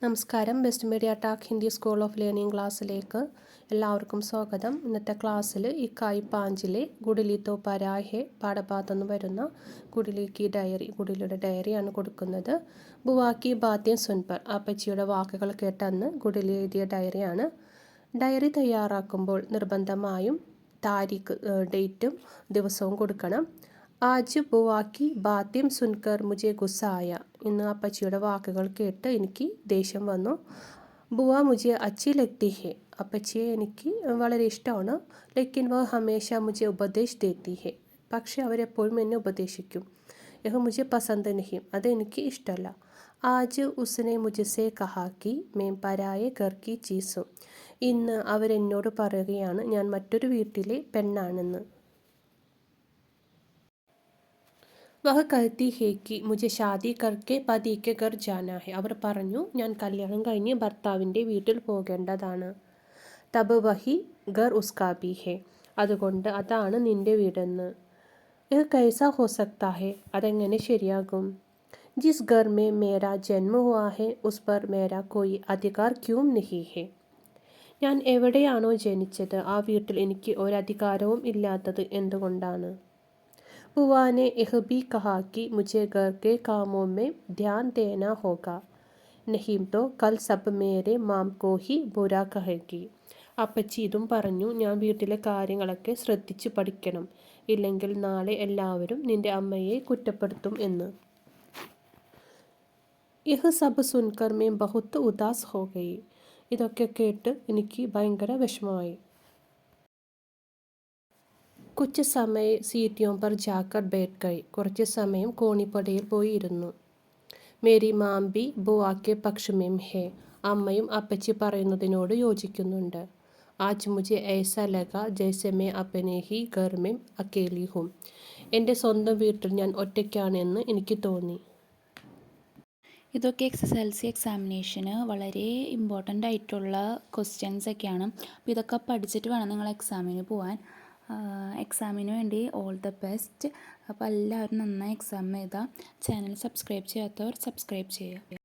നമസ്കാരം. Best media talk Hindi school of learning ക്ലാസ്സിലേക്ക് എല്ലാവർക്കും സ്വാഗതം. ഇന്നത്തെ ക്ലാസ്സിൽ ഇക്കായി പാഞ്ചിലെ ഗുഡിലി തോ പരാഹെ പാഠഭാഗത്തുനിന്ന് വരുന്ന ഗുഡിലി കി ഡയറി, ഗുഡിലിയുടെ ഡയറിയാണ് കൊടുക്കുന്നത്. ബുവാക്കി ബാത്യം സുൻപർ, അപ്പച്ചിയുടെ വാക്കുകൾ കേട്ടെന്ന് ഗുഡിലി എഴുതിയ ഡയറിയാണ്. ഡയറി തയ്യാറാക്കുമ്പോൾ നിർബന്ധമായും താരീഖ്, ഡേറ്റും ദിവസവും കൊടുക്കണം. ആജ് ബുവാക്കി ബാത്യം സുൻകർ മുജെ ഗുസ്സായ, ഇന്ന് അപ്പച്ചിയുടെ വാക്കുകൾ കേട്ട് എനിക്ക് ദേഷ്യം വന്നു. ബുവ മുജെ അച്ചി ലഗ്തി ഹെ, അപ്പച്ചിയെ എനിക്ക് വളരെ ഇഷ്ടമാണ്. ലേക്കിൻ വ ഹമേശ മുജെ ഉപദേശ് ദേത്തി ഹെ, പക്ഷെ അവരെപ്പോഴും എന്നെ ഉപദേശിക്കും. യഹ് മുജെ പസന്ത് നഹി, അതെനിക്ക് ഇഷ്ടമല്ല. ആജ് ഉസ്നെ മുജസെ കഹാ കി മേം പരായെ ഘർ കി ചീസും, ഇന്ന് അവരെന്നോട് പറയുകയാണ് ഞാൻ മറ്റൊരു വീട്ടിലെ പെണ്ണാണെന്ന്. വഹ് കഹത്തി ഹേ കി മുझे ഷാദി കർക്കെ പതി കെ ഘർ ജാനാ ഹെ, അവർ പറഞ്ഞു ഞാൻ കല്യാണം കഴിഞ്ഞ് ഭർത്താവിൻ്റെ വീട്ടിൽ പോകേണ്ടതാണ്. തബ് വഹി ഘർ ഉസ്കാ ഭി ഹെ, അതുകൊണ്ട് അതാണ് നിൻ്റെ വീടെന്ന്. യഹ് കൈസാ ഹോ സക്താ ഹെ, അതെങ്ങനെ ശരിയാകും. ജിസ് ഘർ മേ മേരാ ജന്മ ഹുവാ ഹെ ഉസ് പർ മേരാ കോയി അധികാർ ക്യൂം നഹി ഹെ, ഞാൻ എവിടെയാണോ ജനിച്ചത് ആ വീട്ടിൽ എനിക്ക് ഒരധികാരവും ഇല്ലാത്തത് എന്തുകൊണ്ടാണ്. बुआ ने यह भी कहा कि मुझे घर के कामों में ध्यान देना होगा, नहीं तो कल सब मेरे माम को ही बुरा कहेगी. അപ്പച്ചി ഇതും പറഞ്ഞു ഞാൻ വീട്ടിലെ കാര്യങ്ങളൊക്കെ ശ്രദ്ധിച്ച് പഠിക്കണം, ഇല്ലെങ്കിൽ നാളെ എല്ലാവരും നിന്റെ അമ്മയെ കുറ്റപ്പെടുത്തും എന്ന്. യഹ് സബ് സുൻകർ മേ ബഹുത്ത് ഉദാസ് ഹോ ഗയി, ഇതൊക്കെ കേട്ട് എനിക്ക് ഭയങ്കര വിഷമമായി. കുച്ച് സമയ സീറ്റിയോं पर जाकर बैठ गई, കുറച്ച് സമയം കോണിപ്പടിയിൽ പോയി ഇരുന്നു. മേരി മാം ബി ബുവാക്കെ പക്ഷ് മേം ഹെ, അമ്മയും അപ്പച്ചി പറയുന്നതിനോട് യോജിക്കുന്നുണ്ട്. ആജ് മുझे ऐसा लगा जैसे मैं अपने ही घर में अकेली हूँ, എൻ്റെ സ്വന്തം വീട്ടിൽ ഞാൻ ഒറ്റയ്ക്കാണെന്ന് എനിക്ക് തോന്നി. ഇതൊക്കെ SSLC എക്സാമിനേഷന് വളരെ ഇമ്പോർട്ടൻ്റ് ആയിട്ടുള്ള ക്വസ്റ്റ്യൻസ് ഒക്കെയാണ്. അപ്പോൾ ഇതൊക്കെ പഠിച്ചിട്ട് വേണം നിങ്ങൾ എക്സാമിന് പോകാൻ. എക്സാമിന് വേണ്ടി ഓൾ ദ ബെസ്റ്റ്. അപ്പോൾ എല്ലാവരും നന്നായി എക്സാം എഴുതുക. ചാനൽ സബ്സ്ക്രൈബ് ചെയ്യാത്തവർ സബ്സ്ക്രൈബ് ചെയ്യുക.